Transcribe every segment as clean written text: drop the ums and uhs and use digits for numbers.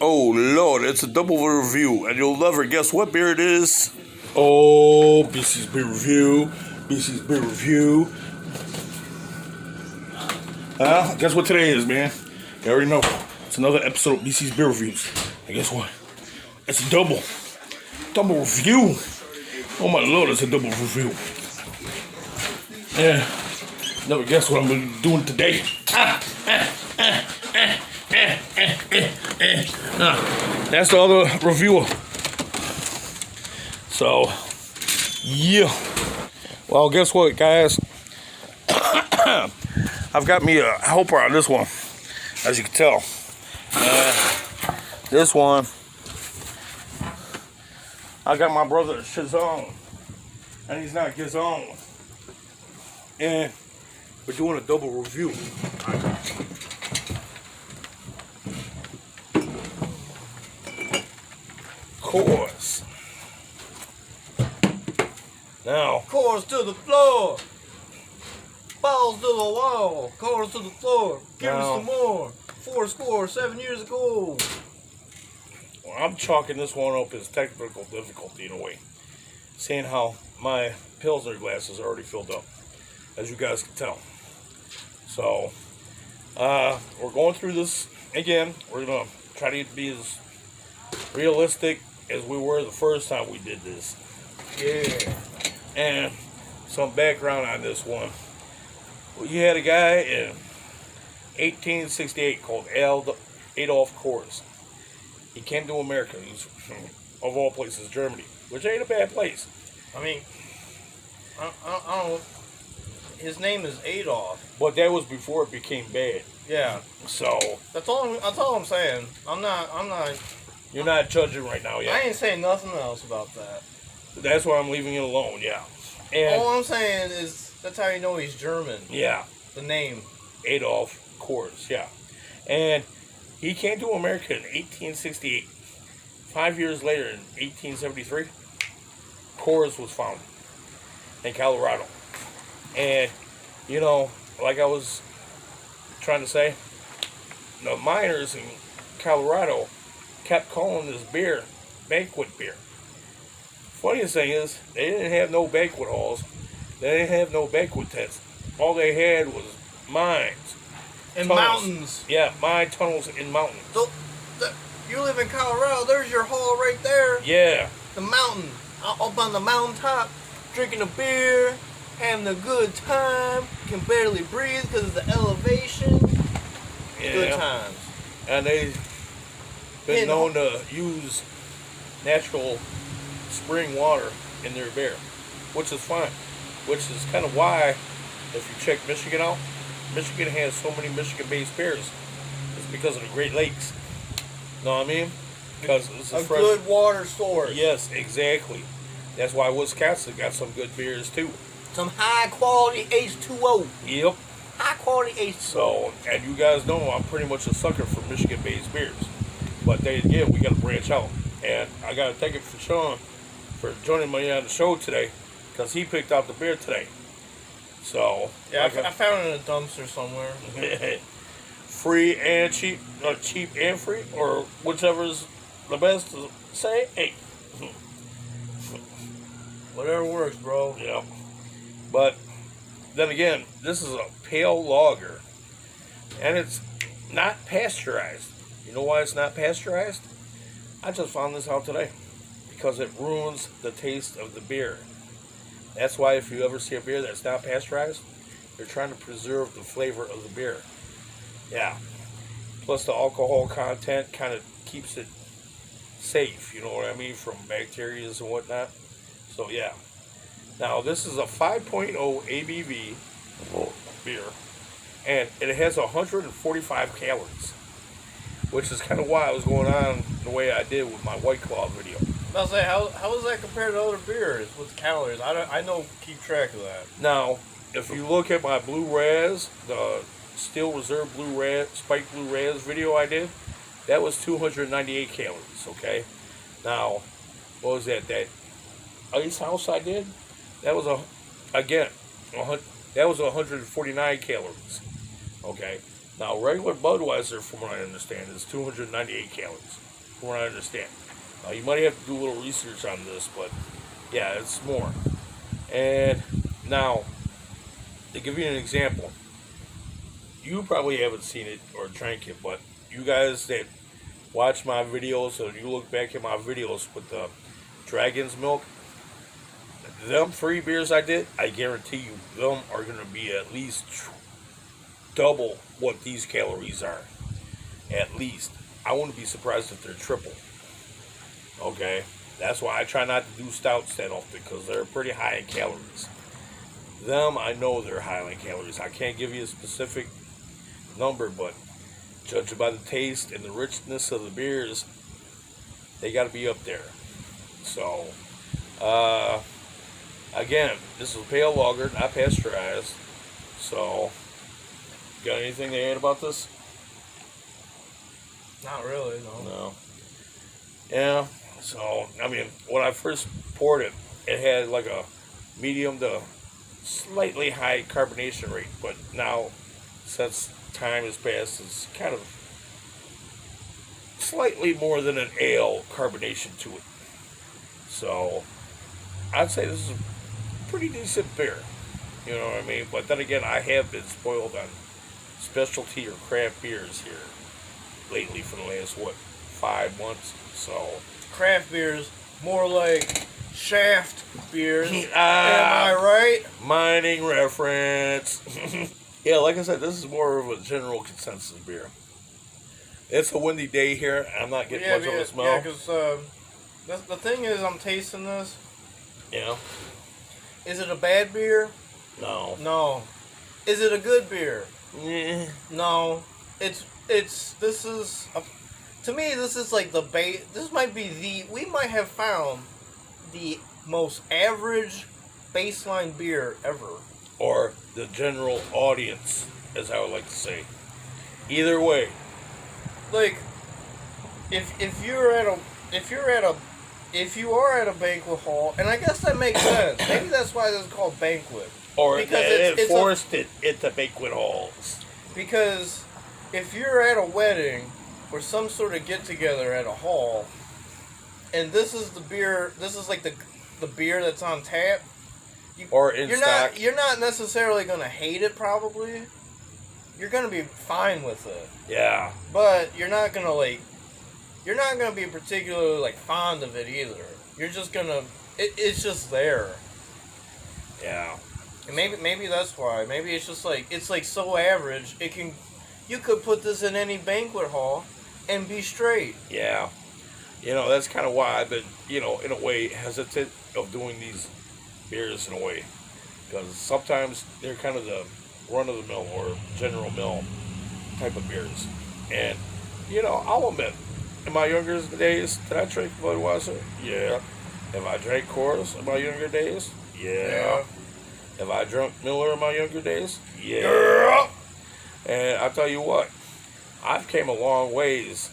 Oh Lord, it's a double review, and you'll never guess what beer it is. Oh, BC's Beer Review. BC's Beer Review. Guess what today is, man? You already know. It's another episode of BC's Beer Reviews. And guess what? It's a double review. Oh my Lord, it's a double review. Yeah. Never guess what I'm gonna be doing today. That's the other reviewer. So, yeah. Well, guess what, guys? I've got me a helper on this one, as you can tell. This one, I got my brother Shazam, and he's not Gizon. And we're doing a double review. Coors. Now, Coors to the floor. Balls to the wall. Coors to the floor. Give me some more. 7 years ago. well, I'm chalking this one up as technical difficulty in a way. Seeing how my Pilsner glass is already filled up, as you guys can tell. So, we're going through this again. We're going to try to be as realistic as we were the first time we did this. Yeah. And some background on this one. Well, you had a guy in 1868 called Adolf Coors. He came to America. He was, of all places, Germany, which ain't a bad place. I mean, I don't. His name is Adolf. But that was before it became bad. Yeah. So That's all I'm saying. I'm not. you're not judging right now, I yeah. ain't saying nothing else about that. That's why I'm leaving it alone, yeah. And All I'm saying is that's how you know he's German. yeah, The name. Adolf Coors, yeah. And he came to America in 1868. 5 years later, in 1873, Coors was founded in Colorado. And, you know, like I was trying to say, the miners in Colorado kept calling this beer banquet beer. Funniest thing is, they didn't have no banquet halls. They didn't have no banquet tents. All they had was mines. And Tunnels. mountains. Yeah, mine tunnels in mountains. You live in Colorado. There's your hall right there. Yeah. The mountain. Up on the mountaintop, drinking a beer, having a good time. Can barely breathe because of the elevation. Yeah. Good times. And they've been Yeah, known to use natural spring water in their beer, which is fine. Which is kind of why, if you check Michigan out, Michigan has so many Michigan-based beers. It's because of the Great Lakes. Know what I mean? Because it's A good water source. Yes, exactly. That's why Wisconsin got some good beers too. Some high quality H2O. Yep. High quality H2O. So, and you guys know I'm pretty much a sucker for Michigan-based beers. But then again, we got to branch out. And I got to thank it for Sean for joining me on the show today, because he picked out the beer today. So, Yeah, like I found it in a dumpster somewhere. free and cheap, cheap and free, or whichever's the best to say. Hey, Whatever works, bro. yeah. But then again, this is a pale lager, and it's not pasteurized. You know why it's not pasteurized? I just found this out today. Because it ruins the taste of the beer. That's why if you ever see a beer that's not pasteurized, you're trying to preserve the flavor of the beer. Yeah. Plus the alcohol content kind of keeps it safe, you know what I mean, from bacteria and whatnot. So yeah. Now this is a 5.0 ABV beer, and it has 145 calories, which is kind of why I was going on the way I did with my White Claw video. I was say, how is that compared to other beers with calories? I don't keep track of that. Now, if you look at my Blue Raz, the Steel Reserve Blue Raz, Spike Blue Raz video I did, that was 298 calories, okay? Now, what was that? That Ice House I did? That was, that was 149 calories, okay? Now, regular Budweiser, from what I understand, is 298 calories. from what I understand. You might have to do a little research on this, but yeah, it's more. And now, to give you an example, you probably haven't seen it or drank it, but you guys that watch my videos or you look back at my videos with the Dragon's Milk, them free beers I did, I guarantee you, them are going to be at least double what these calories are. At least. I wouldn't be surprised if they're triple. Okay? That's why I try not to do stouts that often, because they're pretty high in calories. Them, I know they're high in calories. I can't give you a specific number, but judging by the taste and the richness of the beers, they got to be up there. So, again, this is a pale lager, not pasteurized. So, got anything to add about this? Not really, no. No. Yeah. So, I mean, when I first poured it, it had like a medium to slightly high carbonation rate. But now, since time has passed, it's kind of slightly more than an ale carbonation to it. So, I'd say this is a pretty decent beer. You know what I mean? But then again, I have been spoiled on specialty or craft beers here lately for the last, 5 months? So, craft beers, more like shaft beers. Am I right? Mining reference. Yeah, like I said, this is more of a general consensus beer. It's a windy day here. I'm not getting much of a smell. Yeah, because the thing is, I'm tasting this. Yeah. Is it a bad beer? No. No. Is it a good beer? Yeah. No. To me, this is like the base. This might be we might have found the most average baseline beer ever. Or the general audience, as I would like to say. Either way. Like, if you are at a banquet hall, and I guess that makes sense. Maybe that's why it's called banquet. Or because it forced it into banquet halls. Because if you're at a wedding or some sort of get together at a hall, and this is the beer, this is like the beer that's on tap. You're not necessarily gonna hate it. Probably, you're gonna be fine with it. Yeah. But you're not gonna be particularly fond of it either. You're just gonna. It's just there. Yeah. And maybe that's why. Maybe it's just it's so average. You could put this in any banquet hall and be straight. Yeah. That's kind of why I've been, in a way, hesitant of doing these beers in a way. Because sometimes they're kind of the run-of-the-mill or general mill type of beers. And, I'll admit, in my younger days, did I drink Budweiser? Yeah. Have I drank Coors in my younger days? Yeah. Have I drunk Miller in my younger days? Yeah. And I'll tell you what, I've came a long ways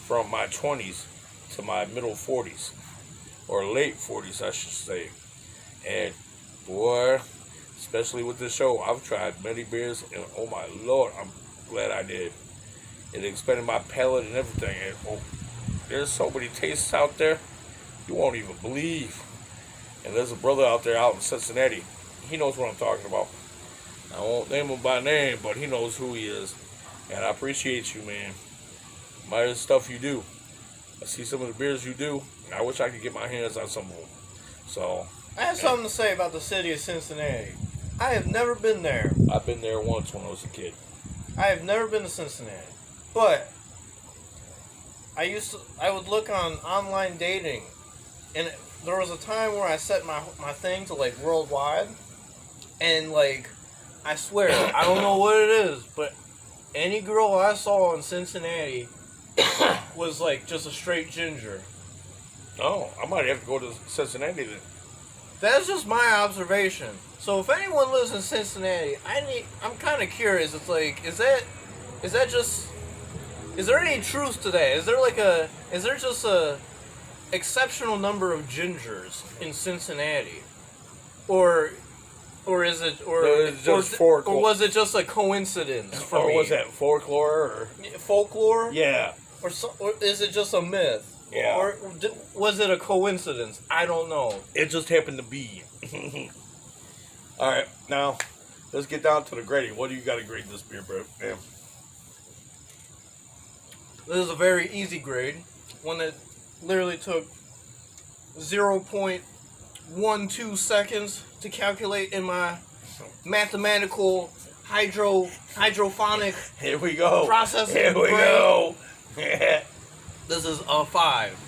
from my 20s to my middle 40s, or late 40s, I should say. And boy, especially with this show, I've tried many beers, and oh my Lord, I'm glad I did. It expanded my palate and everything. And there's so many tastes out there, you won't even believe. And there's a brother out there out in Cincinnati. He knows what I'm talking about. I won't name him by name, but he knows who he is. And I appreciate you, man. My stuff you do. I see some of the beers you do. And I wish I could get my hands on some of them. So, I have something to say about the city of Cincinnati. I have never been there. I've been there once when I was a kid. I have never been to Cincinnati. But I would look on online dating, and there was a time where I set my thing to worldwide, and I swear, I don't know what it is, but any girl I saw in Cincinnati was just a straight ginger. Oh, I might have to go to Cincinnati then. That's just my observation. So if anyone lives in Cincinnati, I'm kind of curious. It's is there any truth to that? Is there just a exceptional number of gingers in Cincinnati, or is it, or was it just a coincidence for me? Or was that folklore? Folklore? Yeah. or is it just a myth? Yeah. Or was it a coincidence? I don't know. It just happened to be. All right, now let's get down to the grading. What do you got to grade this beer, bro? Yeah. This is a very easy grade. One that literally took 0.12 seconds to calculate in my mathematical hydrophonic Here we go. processing Here we brain. go. This is a 5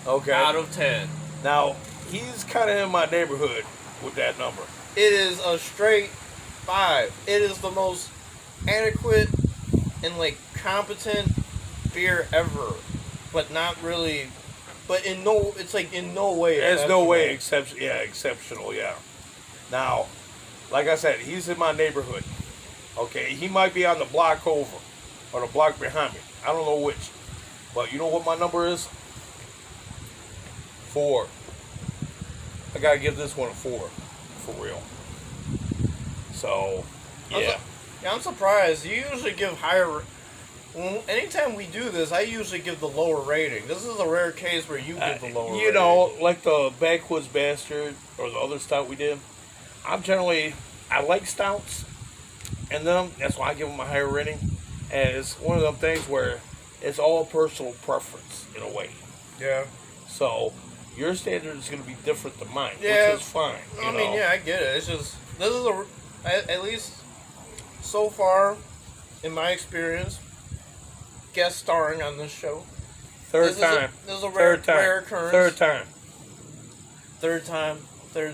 Okay. out of 10. Now, he's kind of in my neighborhood with that number. It is a straight 5. It is the most adequate and like competent beer ever, but not really. But it's like in no way. There's no way exceptional, yeah. Now, like I said, he's in my neighborhood. Okay, he might be on the block over or the block behind me. I don't know which. But you know what my number is? 4. I gotta give this one a 4, for real. So, yeah. I'm surprised. You usually give higher. Anytime we do this, I usually give the lower rating. This is a rare case where you give the lower rating. You know, like the Backwoods Bastard or the other stout we did, I like stouts, and that's why I give them a higher rating. And it's one of them things where it's all personal preference in a way. Yeah. So your standard is going to be different than mine, Yeah. which is fine. I mean, yeah, I get it. It's just this is at least so far, in my experience, guest starring on this show. Third time. This is a rare occurrence. Third time. Third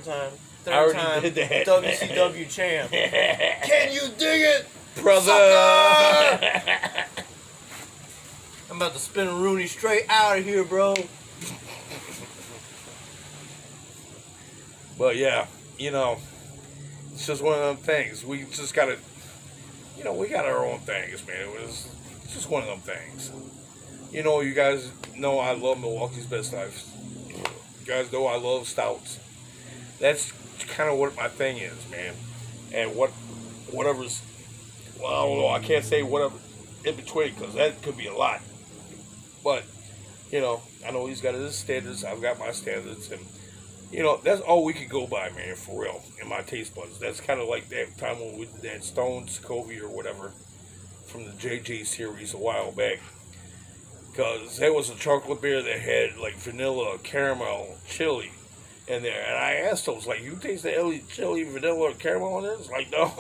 time. I already did that. WCW champ. Can you dig it, Brother? I'm about to spin a Rooney straight out of here, bro. But yeah, it's just one of them things. We just gotta, we got our own things, man. It's just one of them things. You guys know I love Milwaukee's Best Knives. You guys know I love stouts. That's kind of what my thing is, man. And whatever's, well, I don't know. I can't say whatever in between because that could be a lot. But, I know he's got his standards. I've got my standards. And, that's all we could go by, man, for real, in my taste buds. That's kind of like that time when we did that Stone Covey or whatever from the JJ series a while back. Because there was a chocolate beer that had, like, vanilla, caramel, chili in there. And I asked them, like, you taste the chili, vanilla, or caramel in this? Like, no.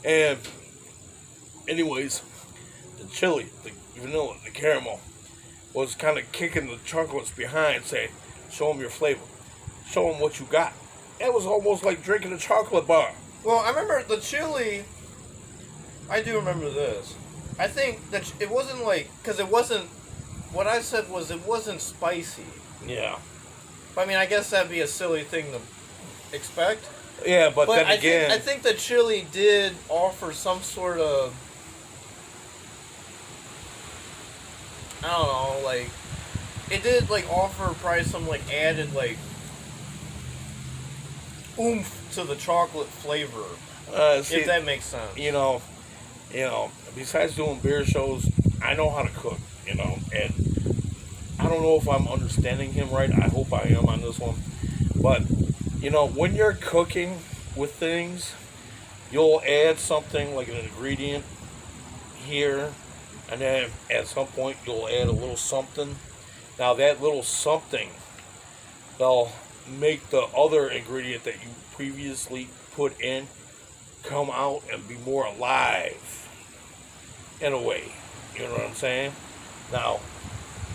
And, anyways, the chili, the vanilla, the caramel was kind of kicking the chocolates behind, saying, show them your flavor. Show them what you got. It was almost like drinking a chocolate bar. Well, I remember the chili. I do remember this. I think that it wasn't like, because it wasn't, what I said was it wasn't spicy. Yeah. I mean, I guess that'd be a silly thing to expect. Yeah, but then again, I think the chili did offer some sort of, I don't know, like, it did, like, offer probably some, like, added, like, oomph to the chocolate flavor. see, if that makes sense. Besides doing beer shows, I know how to cook, and I don't know if I'm understanding him right. I hope I am on this one. But, when you're cooking with things, you'll add something like an ingredient here, and then at some point you'll add a little something. Now that little something, they'll make the other ingredient that you previously put in come out and be more alive in a way. You know what I'm saying? Now,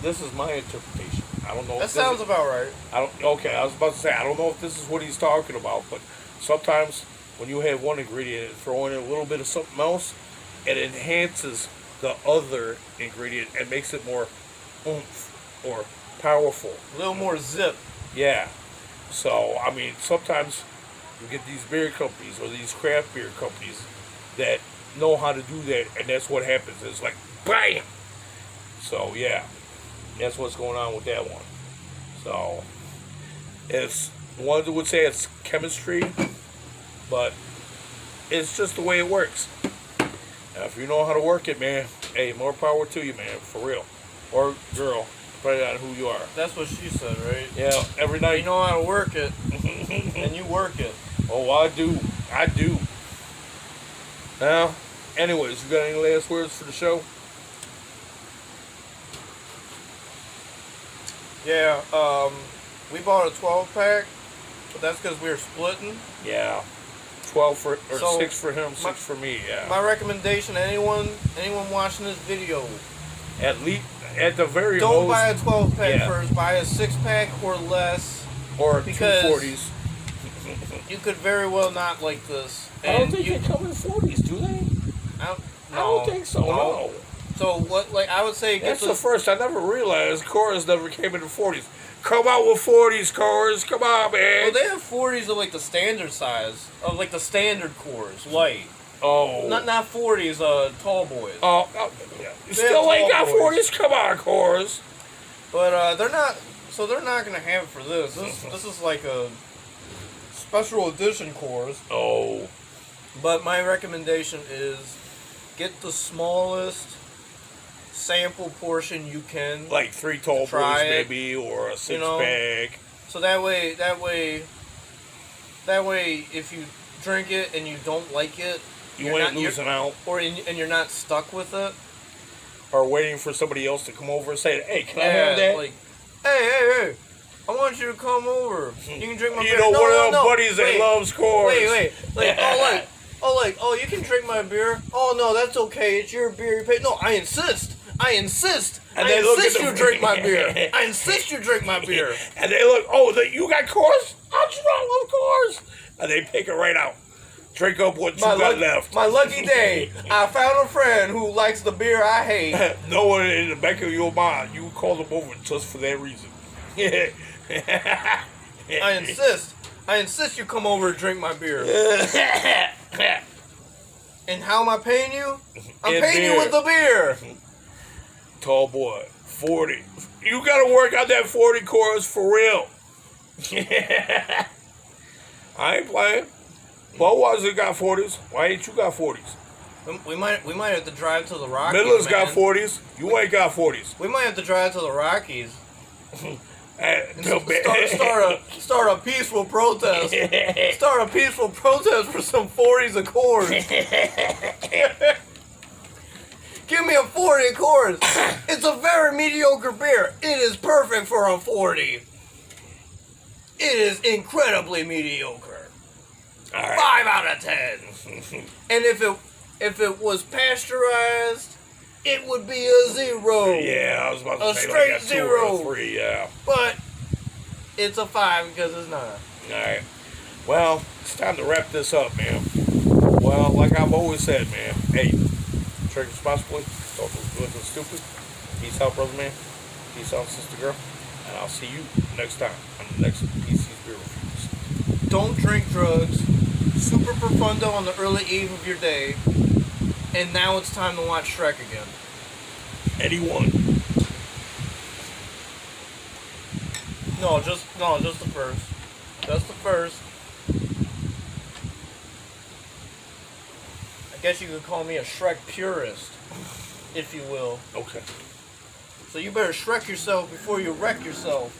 this is my interpretation. I don't know. That sounds about right. Okay, I was about to say, I don't know if this is what he's talking about, but sometimes when you have one ingredient and throw in a little bit of something else, it enhances the other ingredient and makes it more oomph or powerful. A little more zip. Yeah. So, I mean, sometimes you get these beer companies or these craft beer companies that know how to do that, and that's what happens. It's like, BAM! So, yeah. That's what's going on with that one. So, one would say it's chemistry, but it's just the way it works. Now, if you know how to work it, man, Hey, more power to you, man, for real. Or girl, depending on who you are. That's what she said, right? Yeah, every night. You know how to work it, and you work it. Oh, I do. I do. Now, anyways, you got any last words for the show? Yeah, we bought a 12-pack, but that's because we were splitting. Yeah. 12 for, or So, 6 for him, 6 for me, yeah. My recommendation to anyone watching this video, At least, at the very don't most. buy a 12-pack Yeah. first. Buy a 6-pack or less. Or because 240s. You could very well not like this. I don't And think they come in 40s, do they? I don't think so, no. So what? Like I would say, That's the first. I never realized Coors never came in the 40s. Come out with 40s, Coors. Come on, man. Well, they have 40s of like the standard size of like the standard cores, light. Oh. Not 40s, tall boys. Oh, yeah. You still ain't got tall boys. 40s? Come on, Coors. But they're not. So they're not gonna have it for this. This is like a special edition cores. Oh. But my recommendation is get the smallest sample portion you can. Like 3 tall boys, Try it. maybe, or a 6-pack. So that way, if you drink it and you don't like it, You ain't losing out. and you're not stuck with it. Or waiting for somebody else to come over and say, hey, can I have that? Like, hey, I want you to come over. You can drink my beer. You know, No, one no, of them no. buddies that loves Coors. Wait. Like, oh, you can drink my beer. Oh, no, that's okay. It's your beer. You pay. No, I insist. And they look at You drink my beer. I insist you drink my beer. And they look, oh, you got Coors? What's wrong with Coors? And they pick it right out. Drink up what you got left. My lucky day. I found a friend who likes the beer I hate. No one in the back of your mind, you call them over just for that reason. I insist you come over and drink my beer. And how am I paying you? I'm paying you with the beer. Tall boy, 40. You gotta work out that 40 Coors for real. I ain't playing. Budweiser got 40s. Why ain't you got 40s? We might have to drive to the Rockies. Midland's man. got 40s. You ain't got 40s. We might have to drive to the Rockies. And Start a peaceful protest. Start a peaceful protest for some 40s of Coors. Give me a 40 of Coors. It's a very mediocre beer. It is perfect for a 40. It is incredibly mediocre. All right. 5 out of 10. And if it was pasteurized, it would be a 0. Yeah, I was about to A say straight like a 2 0. or a 3, yeah. But it's a 5 because it's not. Alright. Well, it's time to wrap this up, man. Well, like I've always said, man, hey, drink responsibly, don't do anything stupid. Peace out, brother man. Peace out, sister girl. And I'll see you next time on the next PC's Beer Reviews. Don't drink drugs. Super profundo on the early eve of your day. And now it's time to watch Shrek again. Anyone? No, just the first. Just the first. I guess you could call me a Shrek purist, if you will. Okay. So you better Shrek yourself before you wreck yourself.